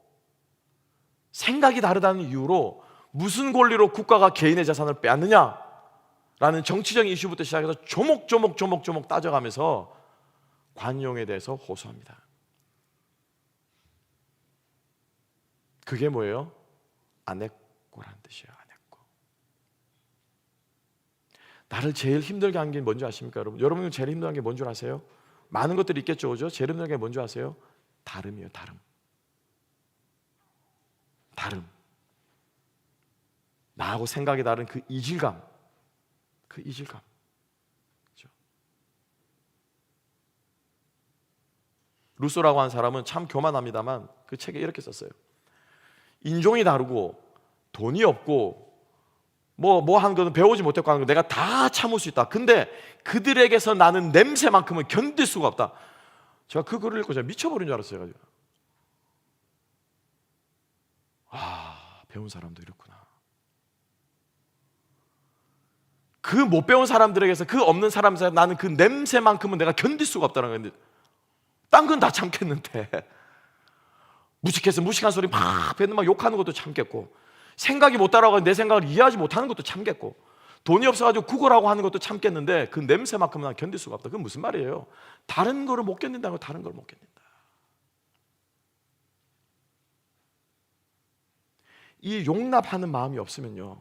생각이 다르다는 이유로 무슨 권리로 국가가 개인의 재산을 빼앗느냐라는 정치적인 이슈부터 시작해서 조목조목 따져가면서 관용에 대해서 호소합니다. 그게 뭐예요? 아내꼬라는 뜻이에요. 아내꼬. 나를 제일 힘들게 한 게 뭔지 아십니까, 여러분? 여러분이 제일 힘들게 한 게 뭔 줄 아세요? 많은 것들이 있겠죠, 그죠? 제일 힘들게 한 게 뭔 줄 아세요? 다름이에요. 다름. 나하고 생각이 다른 그 이질감. 그죠? 루소라고 하는 사람은 참 교만합니다만 그 책에 이렇게 썼어요. 인종이 다르고 돈이 없고 뭐 하는 거는 배우지 못했고 하는 거 내가 다 참을 수 있다. 근데 그들에게서 나는 냄새만큼은 견딜 수가 없다. 제가 그 글을 읽고 제가 미쳐버린 줄 알았어요. 배운 사람도 이렇구나. 그 못 배운 사람들에게서, 그 없는 사람에서 나는 그 냄새만큼은 내가 견딜 수가 없다는 건데, 딴 건 다 참겠는데 무식해서 무식한 소리 막 뱉는 막 욕하는 것도 참겠고, 생각이 못 따라가고 내 생각을 이해하지 못하는 것도 참겠고, 돈이 없어가지고 구걸하고 하는 것도 참겠는데 그 냄새만큼은 난 견딜 수가 없다. 그건 무슨 말이에요? 다른 거를 못 견딘다고. 다른 걸 못 견딘다. 이 용납하는 마음이 없으면요,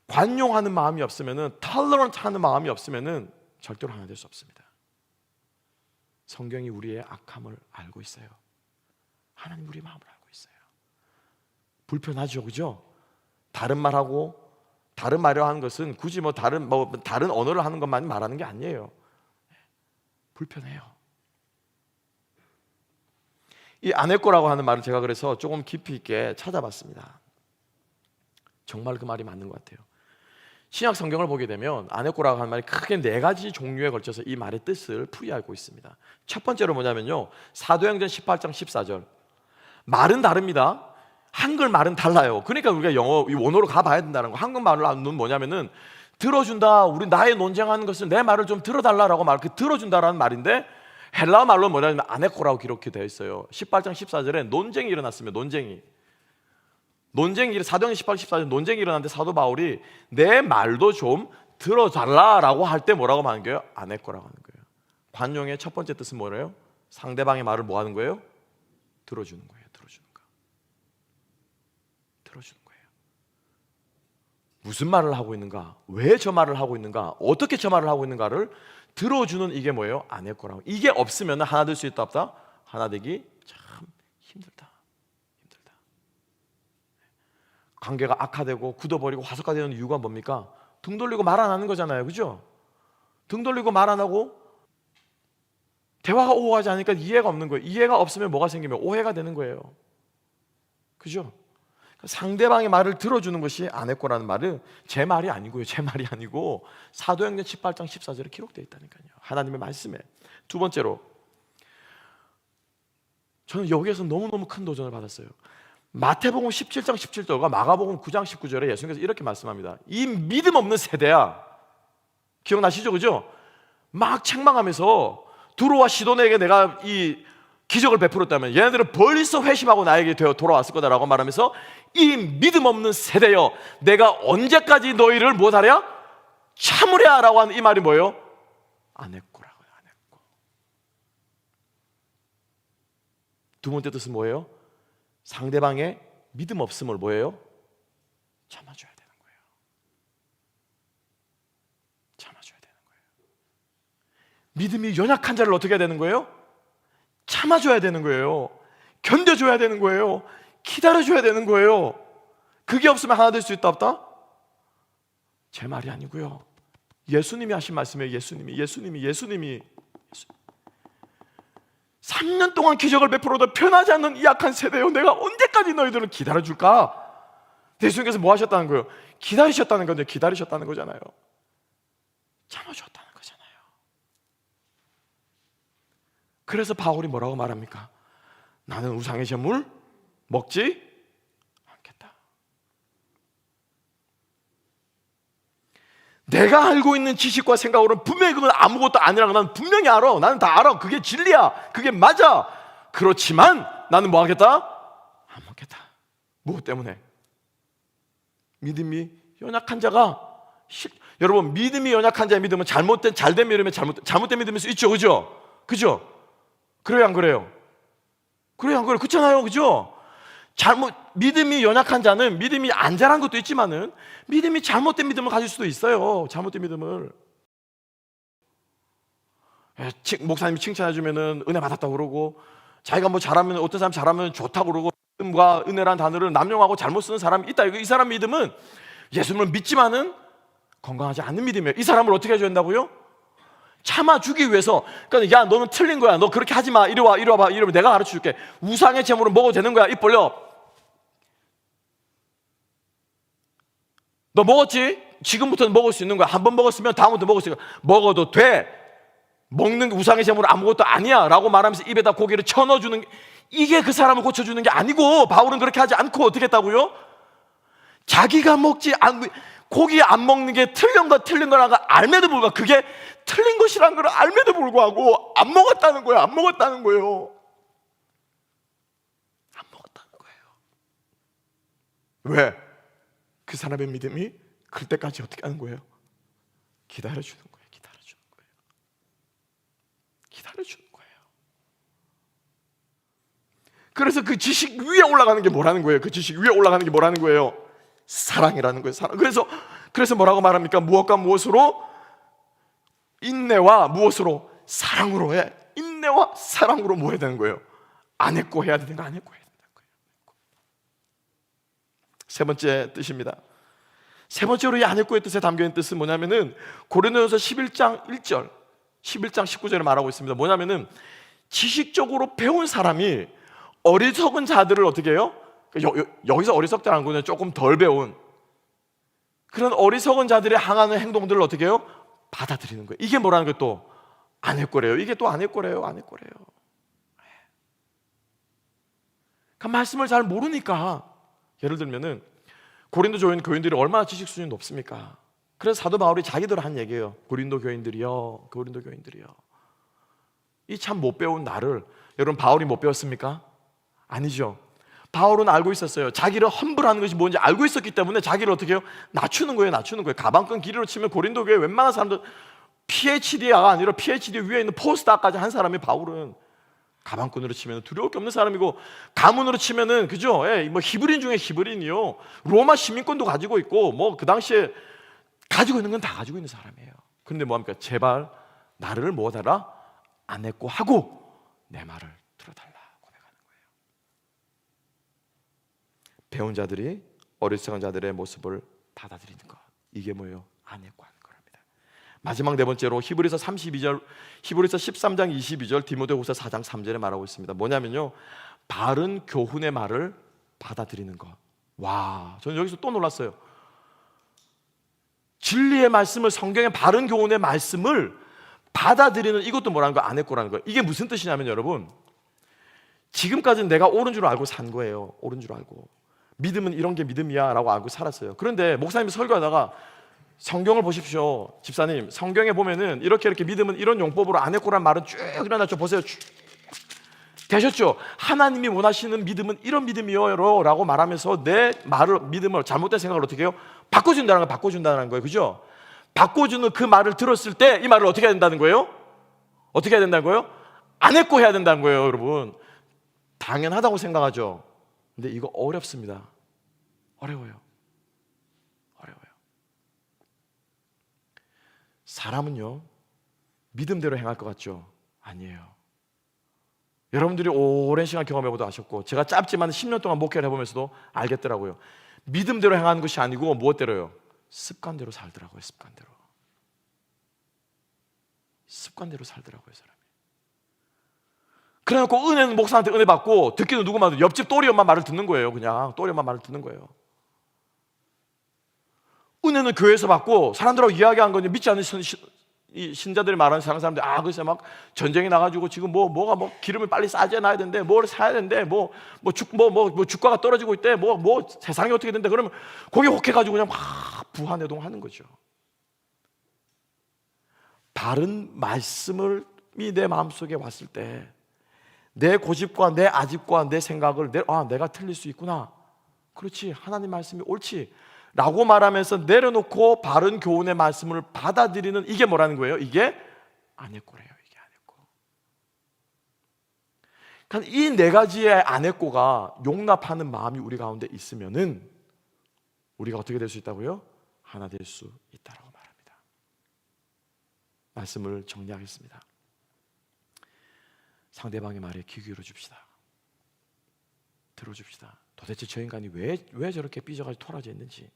관용하는 마음이 없으면은, tolerant 하는 마음이 없으면은 절대로 하나 될 수 없습니다. 성경이 우리의 악함을 알고 있어요. 하나님 우리 마음을 알고 있어요. 불편하죠, 그죠? 다른 말하고 다른 말이라고 하는 것은 굳이 다른 언어를 하는 것만 말하는 게 아니에요. 불편해요. 이 아내거라고 하는 말을 제가 그래서 조금 깊이 있게 찾아봤습니다. 정말 그 말이 맞는 것 같아요. 신약 성경을 보게 되면 아내꼬라고 하는 말이 크게 4가지 종류에 걸쳐서 이 말의 뜻을 풀이하고 있습니다. 첫 번째로 뭐냐면요, 사도행전 18장 14절. 말은 다릅니다. 한글 말은 달라요. 그러니까 우리가 영어 원어로 가봐야 된다는 거. 한국말은 뭐냐면은 들어준다. 우리 나의 논쟁하는 것을 내 말을 좀 들어달라라고 그 들어준다라는 말인데, 헬라어 말로 뭐냐면 아네코라고 기록이 되어 있어요. 18장 14절에 논쟁이 일어났습니다. 사도행전 18장 14절 논쟁이 일어났는데 사도 바울이 내 말도 좀 들어달라라고 할 때 뭐라고 하는 거예요? 아네코라고 하는 거예요. 관용의 첫 번째 뜻은 뭐래요? 상대방의 말을 뭐 하는 거예요? 들어주는 거예요. 들어주는 거예요. 무슨 말을 하고 있는가? 왜 저 말을 하고 있는가? 어떻게 저 말을 하고 있는가를 들어주는, 이게 뭐예요? 아내거라고. 이게 없으면 하나 될 수 있다 없다? 하나 되기 참 힘들다. 관계가 악화되고 굳어버리고 화석화되는 이유가 뭡니까? 등 돌리고 말 안 하는 거잖아요, 그죠? 등 돌리고 말 안 하고 대화가 오가지 않으니까 이해가 없는 거예요. 이해가 없으면 뭐가 생기면 오해가 되는 거예요. 그죠? 상대방의 말을 들어주는 것이 아내꼬라는 말은 제 말이 아니고요. 제 말이 아니고 사도행전 18장 14절에 기록되어 있다니까요. 하나님의 말씀에. 두 번째로, 저는 여기에서 너무너무 큰 도전을 받았어요. 마태복음 17장 17절과 마가복음 9장 19절에 예수님께서 이렇게 말씀합니다. 이 믿음 없는 세대야. 기억나시죠? 그죠? 막 책망하면서 두로와 시도네에게 내가 이 기적을 베풀었다면 얘네들은 벌써 회심하고 나에게 되어 돌아왔을 거다라고 말하면서 이 믿음 없는 세대여, 내가 언제까지 너희를 못하랴? 참으랴 라고 하는 이 말이 뭐예요? 아내꼬라고요. 아내꼬. 두 번째 뜻은 뭐예요? 상대방의 믿음 없음을 뭐예요? 참아줘야 되는 거예요. 참아줘야 되는 거예요. 믿음이 연약한 자를 어떻게 해야 되는 거예요? 참아줘야 되는 거예요. 견뎌줘야 되는 거예요. 기다려줘야 되는 거예요. 그게 없으면 하나 될 수 있다 없다? 제 말이 아니고요. 예수님이 하신 말씀이에요. 예수님이 3년 동안 기적을 베풀어도 변하지 않는 이 약한 세대요, 내가 언제까지 너희들을 기다려줄까? 예수님께서 뭐 하셨다는 거예요? 기다리셨다는 건데, 기다리셨다는 거잖아요. 참아주었다는 거잖아요. 그래서 바울이 뭐라고 말합니까? 나는 우상의 제물 먹지 않겠다. 내가 알고 있는 지식과 생각으로는 분명히 그건 아무것도 아니라고 나는 분명히 알아. 나는 다 알아. 그게 진리야. 그게 맞아. 그렇지만 나는 뭐 하겠다? 안 먹겠다. 무엇 때문에? 믿음이 연약한 자가 여러분, 믿음이 연약한 자의 믿음은 잘된 믿음에 잘못된 믿음일 수 있죠. 그죠? 그래요, 안 그래요? 그래요, 안 그래요? 그렇잖아요. 그죠? 믿음이 연약한 자는 믿음이 안 자란 것도 있지만은 믿음이 잘못된 믿음을 가질 수도 있어요. 잘못된 믿음을. 목사님이 칭찬해주면은 은혜 받았다고 그러고, 자기가 뭐 잘하면, 어떤 사람 잘하면 좋다고 그러고, 믿음과 은혜란 단어를 남용하고 잘못 쓰는 사람이 있다. 이 사람 믿음은 예수님을 믿지만은 건강하지 않는 믿음이에요. 이 사람을 어떻게 해줘야 된다고요? 참아주기 위해서. 그러니까 야, 너는 틀린 거야. 너 그렇게 하지 마. 이리 와봐. 이러면 내가 가르쳐 줄게. 우상의 제물은 먹어도 되는 거야. 입 벌려. 너 먹었지? 지금부터는 먹을 수 있는 거야. 한 번 먹었으면 다음부터 먹을 수 있는 거야. 먹어도 돼. 먹는 우상의 제물은 아무것도 아니야 라고 말하면서 입에다 고기를 쳐넣어주는 게, 이게 그 사람을 고쳐주는 게 아니고, 바울은 그렇게 하지 않고 어떻게 했다고요? 자기가 고기 안 먹는 게 틀린 거라는 걸 알매도 불구하고, 그게 틀린 것이라는 걸 알매도 불구하고 안 먹었다는 거예요. 안 먹었다는 거예요. 왜? 그 사람의 믿음이 그럴 때까지 어떻게 하는 거예요? 기다려주는 거예요. 그래서 그 지식 위에 올라가는 게 뭐라는 거예요? 그 지식 위에 올라가는 게 뭐라는 거예요? 사랑이라는 거예요. 사랑. 그래서 뭐라고 말합니까? 무엇과 무엇으로? 인내와 무엇으로? 사랑으로 해. 인내와 사랑으로 뭐 해야 되는 거예요? 안 했고 해야 되는 거, 안 했고 해야 된다는 거예요. 세 번째 뜻입니다. 세 번째로 이 안 했고의 뜻에 담겨있는 뜻은 뭐냐면은 고린도전서 11장 1절 11장 19절에 말하고 있습니다. 뭐냐면은 지식적으로 배운 사람이 어리석은 자들을 어떻게 해요? 여기서 어리석다는 거는 조금 덜 배운 그런 어리석은 자들이 향하는 행동들을 어떻게 해요? 받아들이는 거예요. 이게 뭐라는 거예요? 또 안 했거래요. 이게 또 안 했거래요. 그러니까 말씀을 잘 모르니까, 예를 들면은 고린도 교인들이 얼마나 지식 수준이 높습니까? 그래서 사도 바울이 자기들 한 얘기예요. 고린도 교인들이요. 이 참 못 배운 나를, 여러분 바울이 못 배웠습니까? 아니죠. 바울은 알고 있었어요. 자기를 험불하는 것이 뭔지 알고 있었기 때문에 자기를 어떻게 해요? 낮추는 거예요. 가방끈 길이로 치면 고린도 교회 웬만한 사람들 PhD가 아니라 PhD 위에 있는 포스닥까지 한 사람이 바울은 가방끈으로 치면 두려울 게 없는 사람이고, 가문으로 치면은 그죠? 뭐 히브리인 중에 히브리인이요. 로마 시민권도 가지고 있고, 뭐 그 당시에 가지고 있는 건 다 가지고 있는 사람이에요. 그런데 뭐합니까? 제발 나를 뭐하라? 안 했고 하고 내 말을 들어달라 고백하는 거예요. 배운 자들이 어리석은 자들의 모습을 받아들이는 것, 이게 뭐예요? 안 했고 하는 거랍니다. 마지막 네 번째로 히브리서 13장 22절, 디모데후서 4장 3절에 말하고 있습니다. 뭐냐면요, 바른 교훈의 말을 받아들이는 것. 와, 저는 여기서 또 놀랐어요. 진리의 말씀을, 성경의 바른 교훈의 말씀을 받아들이는, 이것도 뭐라는 거예요? 아내꼬라는 거예요. 이게 무슨 뜻이냐면 여러분, 지금까지는 내가 옳은 줄 알고 산 거예요. 옳은 줄 알고, 믿음은 이런 게 믿음이야 라고 알고 살았어요. 그런데 목사님이 설교하다가 성경을 보십시오. 집사님, 성경에 보면은 이렇게 믿음은 이런 용법으로 아내꼬란 말은 쭉 일어났죠. 보세요. 쭉 되셨죠? 하나님이 원하시는 믿음은 이런 믿음이요 라고 말하면서 내 말을, 믿음을, 잘못된 생각을 어떻게 해요? 바꿔준다는 거예요. 그죠? 바꿔주는 그 말을 들었을 때 이 말을 어떻게 해야 된다는 거예요? 어떻게 해야 된다는 거예요? 아내꼬 해야 된다는 거예요. 여러분, 당연하다고 생각하죠. 근데 이거 어렵습니다. 어려워요. 사람은요, 믿음대로 행할 것 같죠? 아니에요. 여러분들이 오랜 시간 경험해보도 아셨고, 제가 짧지만 10년 동안 목회를 해보면서도 알겠더라고요. 믿음대로 행하는 것이 아니고 무엇대로요? 습관대로 살더라고요. 습관대로 살더라고요, 사람이. 그래놓고 은혜는 목사한테 은혜 받고, 듣기는 누구 말도, 옆집 또리 엄마 말을 듣는 거예요. 그냥 또리 엄마 말을 듣는 거예요. 은혜는 교회에서 받고, 사람들하고 이야기한 건 믿지 않는 신자들이 말하는 사람들, 글쎄 막 전쟁이 나가지고 지금 뭐가 기름을 빨리 싸져 놔야 되는데, 뭘 사야 되는데, 주가가 떨어지고 있대, 세상이 어떻게 된대. 그러면 거기 혹해가지고 그냥 막 부하내동하는 거죠. 바른 말씀이 내 마음속에 왔을 때, 내 고집과 내 아집과 내 생각을 내가 틀릴 수 있구나, 그렇지, 하나님 말씀이 옳지 라고 말하면서 내려놓고 바른 교훈의 말씀을 받아들이는, 이게 뭐라는 거예요? 이게 아내꼬래요. 이게 아내꼬. 그러니까 이 네 가지의 아내꼬가 용납하는 마음이 우리 가운데 있으면은 우리가 어떻게 될 수 있다고요? 하나 될 수 있다라고 말합니다. 말씀을 정리하겠습니다. 상대방의 말에 귀 기울여 줍시다. 들어줍시다. 도대체 저 인간이 왜 저렇게 삐져가지고 토라져 있는지,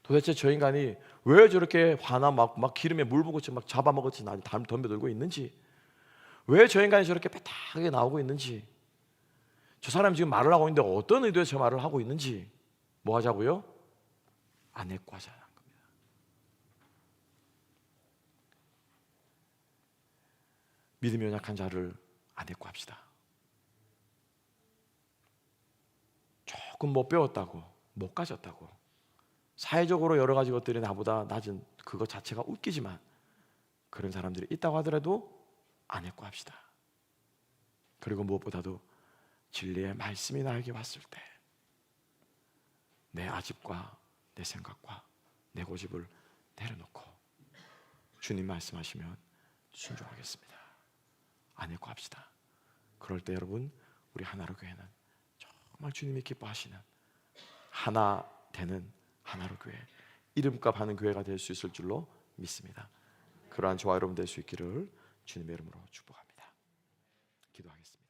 도대체 저 인간이 왜 저렇게 화나 막 기름에 물 부고치 막 잡아먹었지 덤벼들고 있는지, 왜 저 인간이 저렇게 빼딱하게 나오고 있는지, 저 사람이 지금 말을 하고 있는데 어떤 의도에서 저 말을 하고 있는지, 뭐 하자고요? 아내꼬하자는 겁니다. 믿음이 연약한 자를 아내꼬합시다. 조금 못 배웠다고, 못 가졌다고, 사회적으로 여러 가지 것들이 나보다 낮은 그것 자체가 웃기지만 그런 사람들이 있다고 하더라도 아내꼬합시다. 그리고 무엇보다도 진리의 말씀이 나에게 왔을 때 내 아집과 내 생각과 내 고집을 내려놓고 주님 말씀하시면 순종하겠습니다. 아내꼬합시다. 그럴 때 여러분, 우리 하나로 교회는 정말 주님이 기뻐하시는 하나 되는 하나로 교회, 이름값 하는 교회가 될 수 있을 줄로 믿습니다. 그러한 저와 여러분 될 수 있기를 주님의 이름으로 축복합니다. 기도하겠습니다.